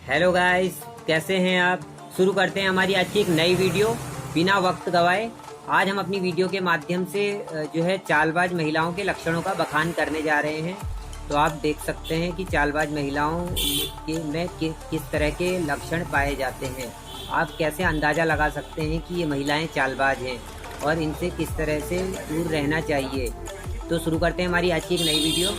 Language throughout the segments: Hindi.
हेलो गाइस, कैसे हैं आप। शुरू करते हैं हमारी आज की एक नई वीडियो बिना वक्त गवाए। आज हम अपनी वीडियो के माध्यम से जो है चालबाज महिलाओं के लक्षणों का बखान करने जा रहे हैं। तो आप देख सकते हैं कि चालबाज महिलाओं में किस तरह के लक्षण पाए जाते हैं। आप कैसे अंदाज़ा लगा सकते हैं कि ये महिलाएं चालबाज हैं और इनसे किस तरह से दूर रहना चाहिए। तो शुरू करते हैं हमारी आज की एक नई वीडियो।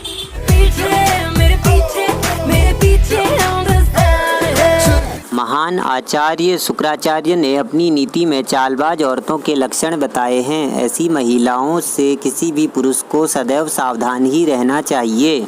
महान आचार्य शुक्राचार्य ने अपनी नीति में चालबाज औरतों के लक्षण बताए हैं। ऐसी महिलाओं से किसी भी पुरुष को सदैव सावधान ही रहना चाहिए,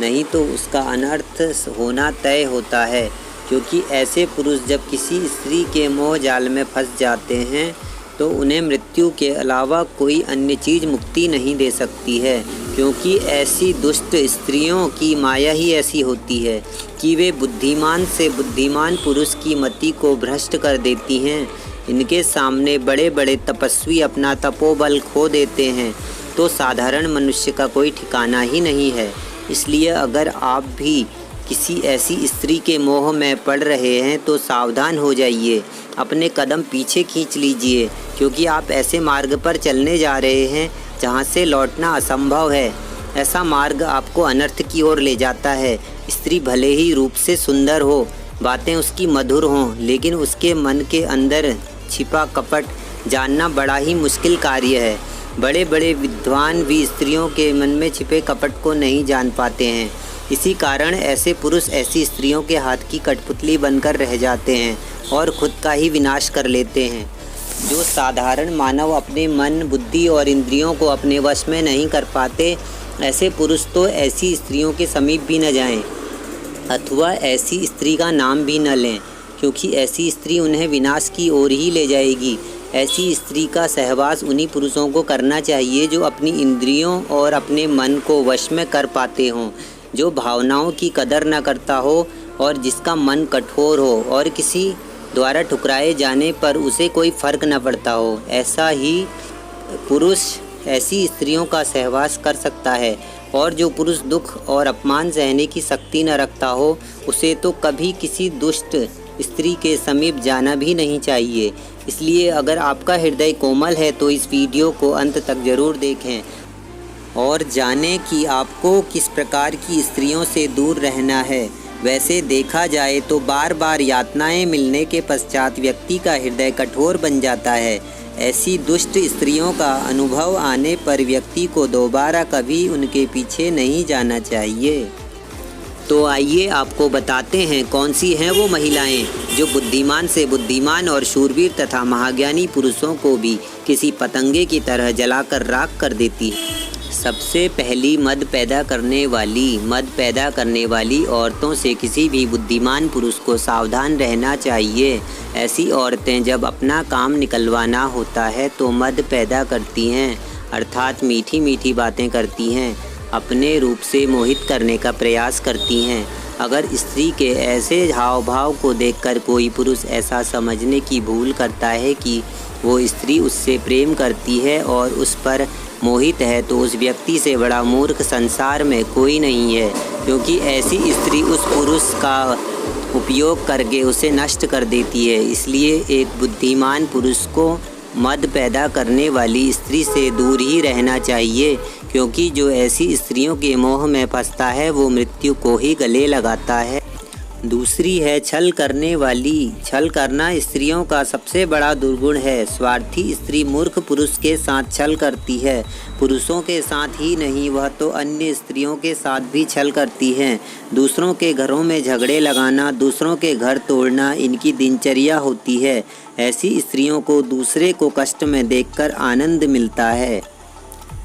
नहीं तो उसका अनर्थ होना तय होता है। क्योंकि ऐसे पुरुष जब किसी स्त्री के मोह जाल में फंस जाते हैं तो उन्हें मृत्यु के अलावा कोई अन्य चीज़ मुक्ति नहीं दे सकती है। क्योंकि ऐसी दुष्ट स्त्रियों की माया ही ऐसी होती है कि वे बुद्धिमान से बुद्धिमान पुरुष की मति को भ्रष्ट कर देती हैं। इनके सामने बड़े बड़े तपस्वी अपना तपोबल खो देते हैं तो साधारण मनुष्य का कोई ठिकाना ही नहीं है। इसलिए अगर आप भी किसी ऐसी स्त्री के मोह में पड़ रहे हैं तो सावधान हो जाइए, अपने कदम पीछे खींच लीजिए। क्योंकि आप ऐसे मार्ग पर चलने जा रहे हैं जहां से लौटना असंभव है। ऐसा मार्ग आपको अनर्थ की ओर ले जाता है। स्त्री भले ही रूप से सुंदर हो, बातें उसकी मधुर हों, लेकिन उसके मन के अंदर छिपा कपट जानना बड़ा ही मुश्किल कार्य है। बड़े बड़े विद्वान भी स्त्रियों के मन में छिपे कपट को नहीं जान पाते हैं। इसी कारण ऐसे पुरुष ऐसी स्त्रियों के हाथ की कठपुतली बनकर रह जाते हैं और खुद का ही विनाश कर लेते हैं। जो साधारण मानव अपने मन, बुद्धि और इंद्रियों को अपने वश में नहीं कर पाते, ऐसे पुरुष तो ऐसी स्त्रियों के समीप भी न जाएं अथवा ऐसी स्त्री का नाम भी न लें, क्योंकि ऐसी स्त्री उन्हें विनाश की ओर ही ले जाएगी। ऐसी स्त्री का सहवास उन्हीं पुरुषों को करना चाहिए जो अपनी इंद्रियों और अपने मन को वश में कर पाते हों, जो भावनाओं की कदर न करता हो और जिसका मन कठोर हो और किसी द्वारा ठुकराए जाने पर उसे कोई फर्क न पड़ता हो। ऐसा ही पुरुष ऐसी स्त्रियों का सहवास कर सकता है। और जो पुरुष दुख और अपमान सहने की शक्ति न रखता हो, उसे तो कभी किसी दुष्ट स्त्री के समीप जाना भी नहीं चाहिए। इसलिए अगर आपका हृदय कोमल है तो इस वीडियो को अंत तक ज़रूर देखें और जानें कि आपको किस प्रकार की स्त्रियों से दूर रहना है। वैसे देखा जाए तो बार बार यातनाएं मिलने के पश्चात व्यक्ति का हृदय कठोर बन जाता है। ऐसी दुष्ट स्त्रियों का अनुभव आने पर व्यक्ति को दोबारा कभी उनके पीछे नहीं जाना चाहिए। तो आइए आपको बताते हैं कौन सी हैं वो महिलाएं जो बुद्धिमान से बुद्धिमान और शूरवीर तथा महाज्ञानी पुरुषों को भी किसी पतंगे की तरह जलाकर राख कर देती है। सबसे पहली मद पैदा करने वाली औरतों से किसी भी बुद्धिमान पुरुष को सावधान रहना चाहिए। ऐसी औरतें जब अपना काम निकलवाना होता है तो मद पैदा करती हैं, अर्थात मीठी मीठी बातें करती हैं, अपने रूप से मोहित करने का प्रयास करती हैं। अगर स्त्री के ऐसे हाव भाव को देखकर कोई पुरुष ऐसा समझने की भूल करता है कि वो स्त्री उससे प्रेम करती है और उस पर मोहित है, तो उस व्यक्ति से बड़ा मूर्ख संसार में कोई नहीं है। क्योंकि ऐसी स्त्री उस पुरुष का उपयोग करके उसे नष्ट कर देती है। इसलिए एक बुद्धिमान पुरुष को मद पैदा करने वाली स्त्री से दूर ही रहना चाहिए। क्योंकि जो ऐसी स्त्रियों के मोह में फंसता है वो मृत्यु को ही गले लगाता है। दूसरी है छल करने वाली। छल करना स्त्रियों का सबसे बड़ा दुर्गुण है। स्वार्थी स्त्री मूर्ख पुरुष के साथ छल करती है। पुरुषों के साथ ही नहीं, वह तो अन्य स्त्रियों के साथ भी छल करती हैं। दूसरों के घरों में झगड़े लगाना, दूसरों के घर तोड़ना इनकी दिनचर्या होती है। ऐसी स्त्रियों को दूसरे को कष्ट में देखकर आनंद मिलता है।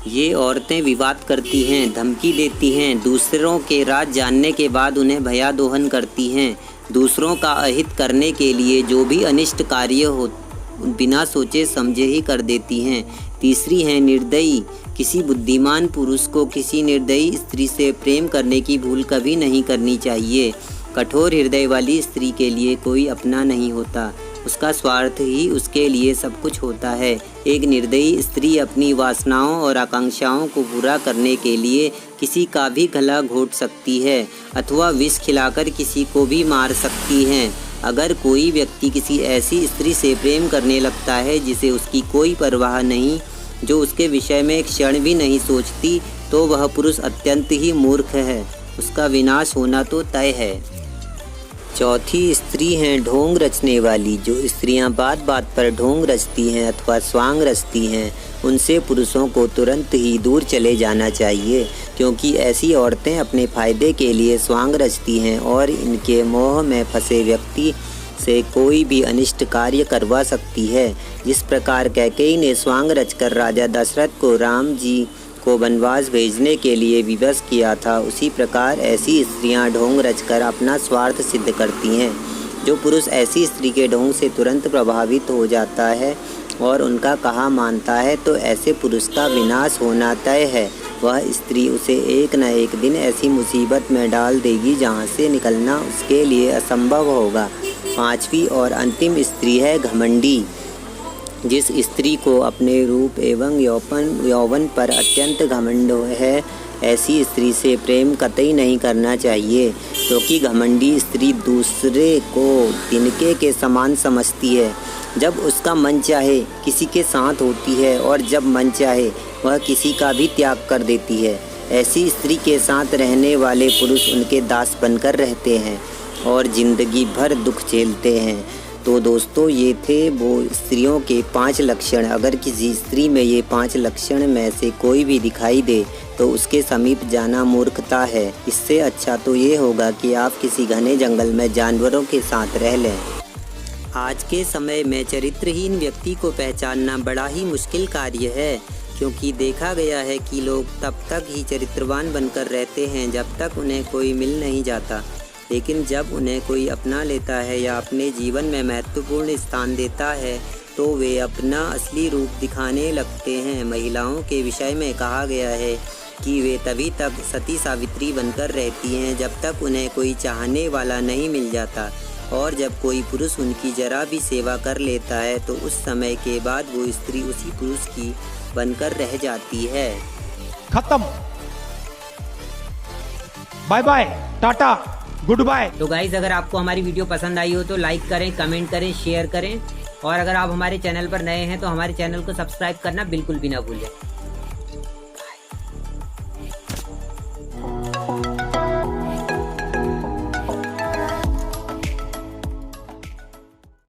ये औरतें विवाद करती हैं, धमकी देती हैं, दूसरों के राज जानने के बाद उन्हें भयादोहन करती हैं। दूसरों का अहित करने के लिए जो भी अनिष्ट कार्य हो बिना सोचे समझे ही कर देती हैं। तीसरी है निर्दयी। किसी बुद्धिमान पुरुष को किसी निर्दयी स्त्री से प्रेम करने की भूल कभी नहीं करनी चाहिए। कठोर हृदय वाली स्त्री के लिए कोई अपना नहीं होता। उसका स्वार्थ ही उसके लिए सब कुछ होता है। एक निर्दयी स्त्री अपनी वासनाओं और आकांक्षाओं को पूरा करने के लिए किसी का भी गला घोट सकती है अथवा विष खिलाकर किसी को भी मार सकती है। अगर कोई व्यक्ति किसी ऐसी स्त्री से प्रेम करने लगता है जिसे उसकी कोई परवाह नहीं, जो उसके विषय में एक क्षण भी नहीं सोचती, तो वह पुरुष अत्यंत ही मूर्ख है। उसका विनाश होना तो तय है। चौथी स्त्री हैं ढोंग रचने वाली। जो स्त्रियां बात बात पर ढोंग रचती हैं अथवा स्वांग रचती हैं, उनसे पुरुषों को तुरंत ही दूर चले जाना चाहिए, क्योंकि ऐसी औरतें अपने फायदे के लिए स्वांग रचती हैं और इनके मोह में फंसे व्यक्ति से कोई भी अनिष्ट कार्य करवा सकती है। जिस प्रकार कैकेयी ने स्वांग रचकर राजा दशरथ को राम जी को वनवास भेजने के लिए विवश किया था, उसी प्रकार ऐसी स्त्रियां ढोंग रचकर अपना स्वार्थ सिद्ध करती हैं। जो पुरुष ऐसी स्त्री के ढोंग से तुरंत प्रभावित हो जाता है और उनका कहा मानता है, तो ऐसे पुरुष का विनाश होना तय है। वह स्त्री उसे एक न एक दिन ऐसी मुसीबत में डाल देगी जहाँ से निकलना उसके लिए असंभव होगा। पांचवी और अंतिम स्त्री है घमंडी। जिस स्त्री को अपने रूप एवं यौवन पर अत्यंत घमंड है, ऐसी स्त्री से प्रेम कतई नहीं करना चाहिए, क्योंकि घमंडी स्त्री दूसरे को तिनके के समान समझती है। जब उसका मन चाहे किसी के साथ होती है और जब मन चाहे वह किसी का भी त्याग कर देती है। ऐसी स्त्री के साथ रहने वाले पुरुष उनके दास बनकर रहते हैं और जिंदगी भर दुख झेलते हैं। तो दोस्तों, ये थे वो स्त्रियों के 5 लक्षण। अगर किसी स्त्री में ये 5 लक्षण में से कोई भी दिखाई दे तो उसके समीप जाना मूर्खता है। इससे अच्छा तो ये होगा कि आप किसी घने जंगल में जानवरों के साथ रह लें। आज के समय में चरित्रहीन व्यक्ति को पहचानना बड़ा ही मुश्किल कार्य है, क्योंकि देखा गया है कि लोग तब तक ही चरित्रवान बनकर रहते हैं जब तक उन्हें कोई मिल नहीं जाता, लेकिन जब उन्हें कोई अपना लेता है या अपने जीवन में महत्वपूर्ण स्थान देता है तो वे अपना असली रूप दिखाने लगते हैं। महिलाओं के विषय में कहा गया है कि वे तभी तक सती सावित्री बनकर रहती हैं जब तक उन्हें कोई चाहने वाला नहीं मिल जाता, और जब कोई पुरुष उनकी जरा भी सेवा कर लेता है तो उस समय के बाद वो स्त्री उसी पुरुष की बनकर रह जाती है। खत्म। बाय बाय, टाटा, गुड बाय। तो गाइज, अगर आपको हमारी वीडियो पसंद आई हो तो लाइक करें, कमेंट करें, शेयर करें, और अगर आप हमारे चैनल पर नए हैं तो हमारे चैनल को सब्सक्राइब करना बिल्कुल भी ना भूलें।